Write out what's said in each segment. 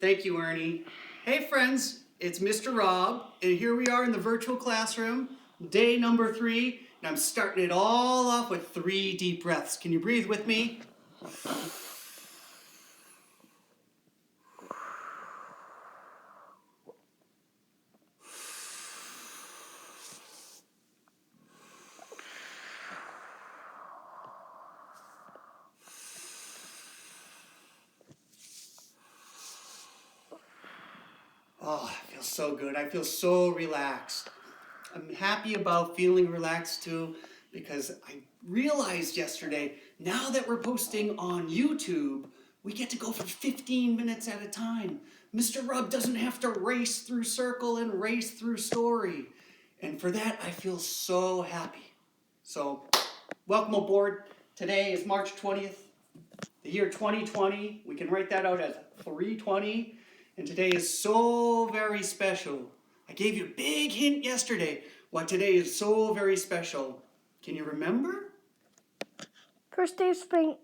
Thank you, Ernie. Hey, friends, it's Mr. Rob, and here we are in the virtual classroom, day number 3, and I'm starting it all off with 3 deep breaths. Can you breathe with me? Oh, it feels so good. I feel so relaxed. I'm happy about feeling relaxed too because I realized yesterday, now that we're posting on YouTube, we get to go for 15 minutes at a time. Mr. Rub doesn't have to race through circle and race through story. And for that, I feel so happy. So, welcome aboard. Today is March 20th, the year 2020. We can write that out as 320. And today is so very special. I gave you a big hint yesterday why today is so very special. Can you remember? First day of spring.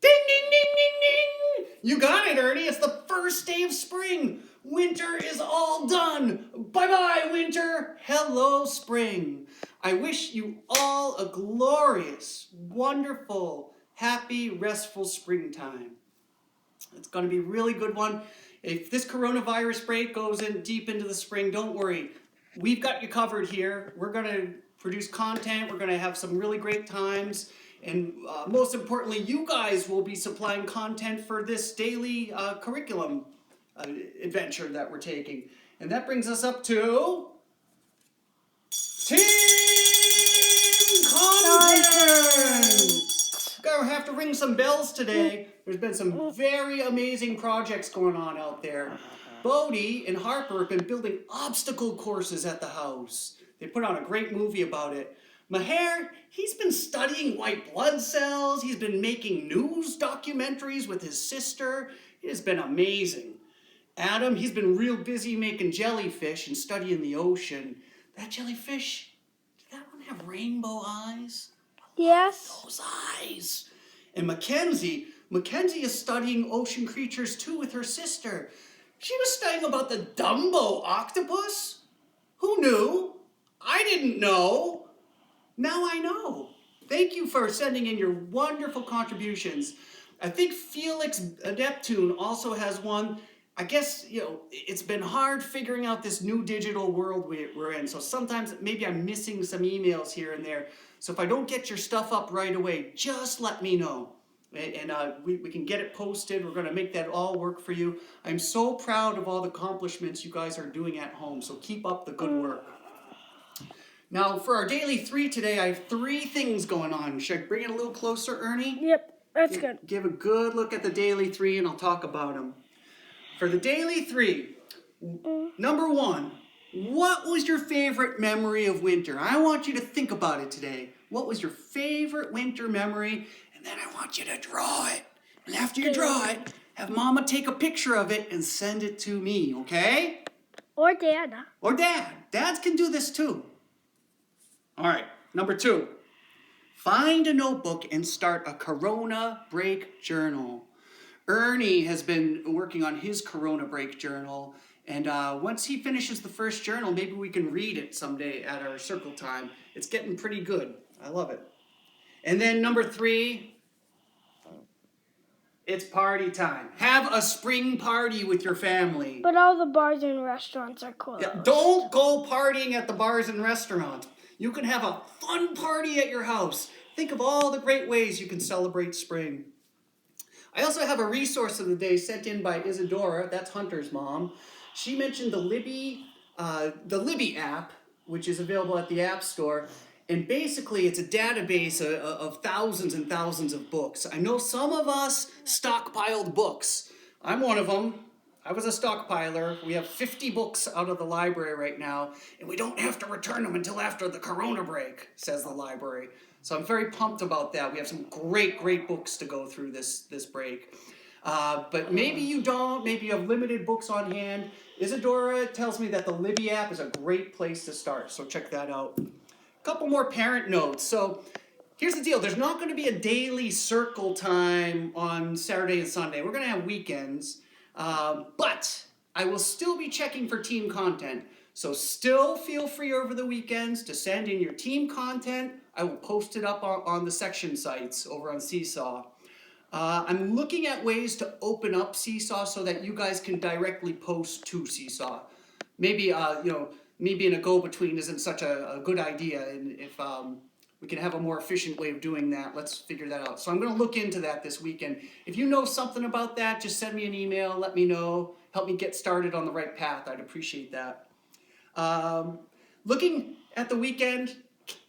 Ding, ding, ding, ding, ding. You got it, Ernie. It's the first day of spring. Winter is all done. Bye-bye, winter. Hello, spring. I wish you all a glorious, wonderful, happy, restful springtime. It's going to be a really good one. If this coronavirus break goes in deep into the spring, don't worry. We've got you covered here. We're going to produce content. We're going to have some really great times. And most importantly, you guys will be supplying content for this daily curriculum adventure that we're taking. And that brings us up to Team Content! Gonna have to ring some bells today. There's been some very amazing projects going on out there. Bodie and Harper have been building obstacle courses at the house. They put on a great movie about it. Maher, he's been studying white blood cells. He's been making news documentaries with his sister. It has been amazing. Adam, he's been real busy making jellyfish and studying the ocean. That jellyfish, did that one have rainbow eyes? Yes. Those eyes. And Mackenzie is studying ocean creatures too with her sister. She was studying about the Dumbo octopus. Who knew? I didn't know. Now I know. Thank you for sending in your wonderful contributions. I think Felix Neptune also has one. I guess, it's been hard figuring out this new digital world we're in. So sometimes maybe I'm missing some emails here and there. So if I don't get your stuff up right away, just let me know. And we can get it posted. We're going to make that all work for you. I'm so proud of all the accomplishments you guys are doing at home. So keep up the good work. Now, for our daily 3 today, I have 3 things going on. Should I bring it a little closer, Ernie? Yep, that's good. Give a good look at the daily 3 and I'll talk about them. For the daily 3, number 1, what was your favorite memory of winter? I want you to think about it today. What was your favorite winter memory? And then I want you to draw it. And after you draw it, have Mama take a picture of it and send it to me, okay? Or Dad. Or Dad. Dads can do this too. All right, number 2, find a notebook and start a Corona break journal. Ernie has been working on his Corona break journal, and once he finishes the first journal, maybe we can read it someday at our circle time. It's getting pretty good. I love it. And then number 3, it's party time. Have a spring party with your family. But all the bars and restaurants are closed. Yeah, don't go partying at the bars and restaurants. You can have a fun party at your house. Think of all the great ways you can celebrate spring. I also have a resource of the day sent in by Isadora, that's Hunter's mom. She mentioned the Libby App, which is available at the App Store. And basically, it's a database of thousands and thousands of books. I know some of us stockpiled books. I'm one of them. I was a stockpiler. We have 50 books out of the library right now, and we don't have to return them until after the Corona break, says the library. So I'm very pumped about that. We have some great, great books to go through this break. But maybe you don't. Maybe you have limited books on hand. Isadora tells me that the Libby App is a great place to start, so check that out. A couple more parent notes. So here's the deal. There's not going to be a daily circle time on Saturday and Sunday. We're going to have weekends. But I will still be checking for team content. So still feel free over the weekends to send in your team content. I will post it up on the section sites over on Seesaw. I'm looking at ways to open up Seesaw so that you guys can directly post to Seesaw. Maybe, me being a go-between isn't such a good idea, and if we can have a more efficient way of doing that, let's figure that out. So I'm going to look into that this weekend. If you know something about that, just send me an email, let me know, help me get started on the right path. I'd appreciate that. Looking at the weekend,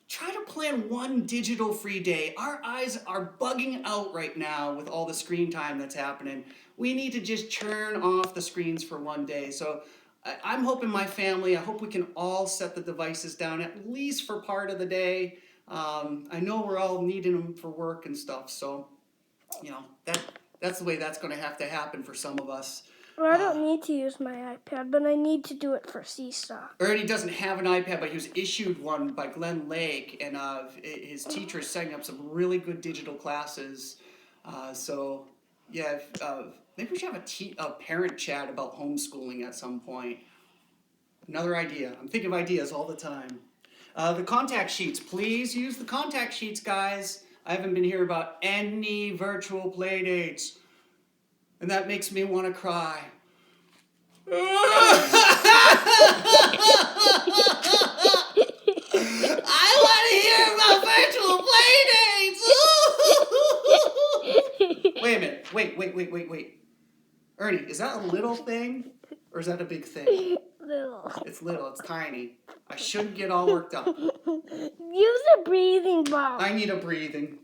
try to plan one digital free day. Our eyes are bugging out right now with all the screen time that's happening. We need to just turn off the screens for one day. So I'm hoping my family, I hope we can all set the devices down at least for part of the day. I know we're all needing them for work and stuff, so that's the way that's going to have to happen for some of us. Well, I don't need to use my iPad, but I need to do it for Seesaw. Ernie doesn't have an iPad, but he was issued one by Glenn Lake, and his teacher is setting up some really good digital classes. Maybe we should have a parent chat about homeschooling at some point. Another idea. I'm thinking of ideas all the time. The contact sheets. Please use the contact sheets, guys. I haven't been hearing about any virtual play dates, and that makes me want to cry. I want to hear about virtual play dates. Wait a minute. Wait. Ernie, is that a little thing or is that a big thing? Little. It's little. It's tiny. I shouldn't get all worked up. Use a breathing ball. I need a breathing.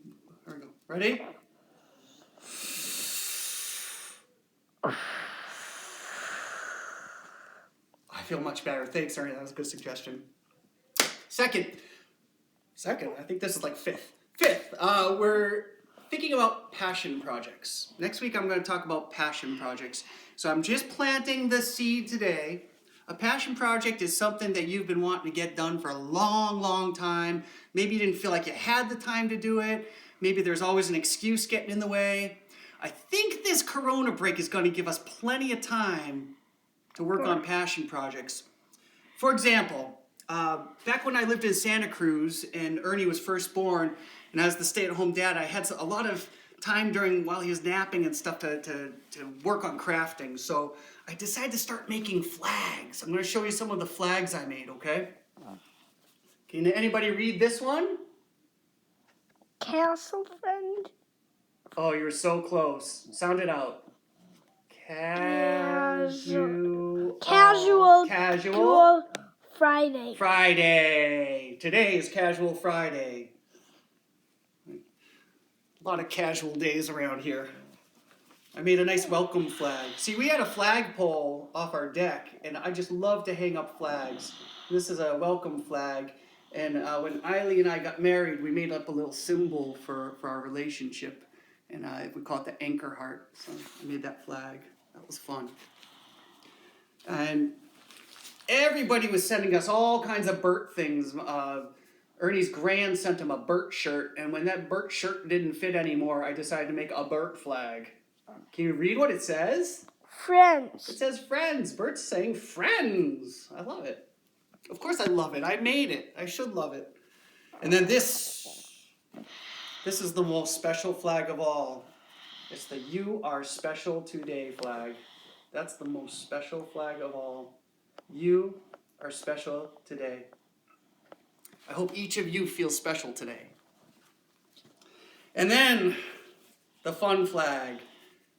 There we go. Ready? I feel much better. Thanks, Ernie. That was a good suggestion. Second, I think this is like fifth. We're thinking about passion projects. Next week I'm going to talk about passion projects. So I'm just planting the seed today. A passion project is something that you've been wanting to get done for a long, long time. Maybe you didn't feel like you had the time to do it. Maybe there's always an excuse getting in the way. I think this Corona break is going to give us plenty of time to work on passion projects. For example, back when I lived in Santa Cruz and Ernie was first born, and I was the stay-at-home dad, I had a lot of time while he was napping and stuff to work on crafting. So I decided to start making flags. I'm going to show you some of the flags I made, okay? Can anybody read this one? Castle friend. Oh, you're so close. Sound it out. Casual Friday. Today is Casual Friday. A lot of casual days around here. I made a nice welcome flag. See, we had a flagpole off our deck, and I just love to hang up flags. This is a welcome flag, and when Eileen and I got married, we made up a little symbol for our relationship, and we call it the anchor heart. So I made that flag. That was fun. And everybody was sending us all kinds of Bert things. Ernie's grand sent him a Bert shirt, and when that Bert shirt didn't fit anymore, I decided to make a Bert flag. Can you read what it says? Friends. It says friends. Bert's saying friends. I love it. Of course I love it. I made it. I should love it. And then this is the most special flag of all. It's the You Are Special Today flag. That's the most special flag of all. You are special today. I hope each of you feels special today. And then the fun flag.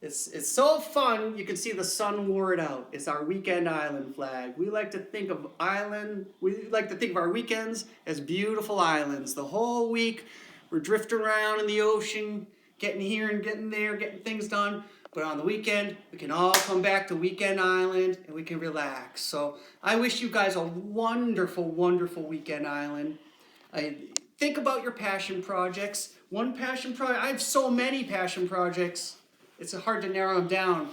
It's so fun, you can see the sun wore it out. It's our weekend island flag. We like to think of our weekends as beautiful islands. The whole week we're drifting around in the ocean, getting here and getting there, getting things done. But on the weekend, we can all come back to Weekend Island and we can relax. So I wish you guys a wonderful, wonderful Weekend Island. Think about your passion projects. One passion project, I have so many passion projects. It's hard to narrow them down.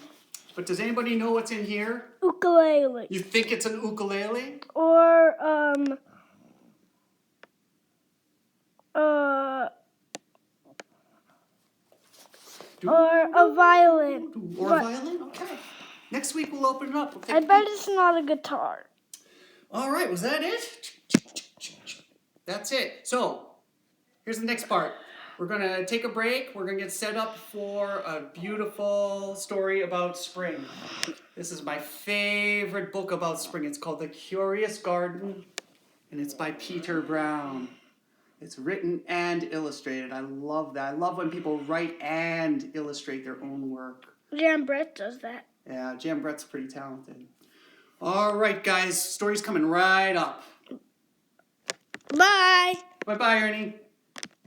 But does anybody know what's in here? Ukulele. You think it's an ukulele? Or a violin. Or a violin? Okay. Next week we'll open it up. We'll take I a bet peek. it's not a guitar. All right, was that it? That's it. So, here's the next part. We're going to take a break. We're going to get set up for a beautiful story about spring. This is my favorite book about spring. It's called The Curious Garden, and it's by Peter Brown. It's written and illustrated. I love that. I love when people write and illustrate their own work. Jan Brett does that. Yeah, Jan Brett's pretty talented. All right, guys. Story's coming right up. Bye. Bye-bye, Ernie.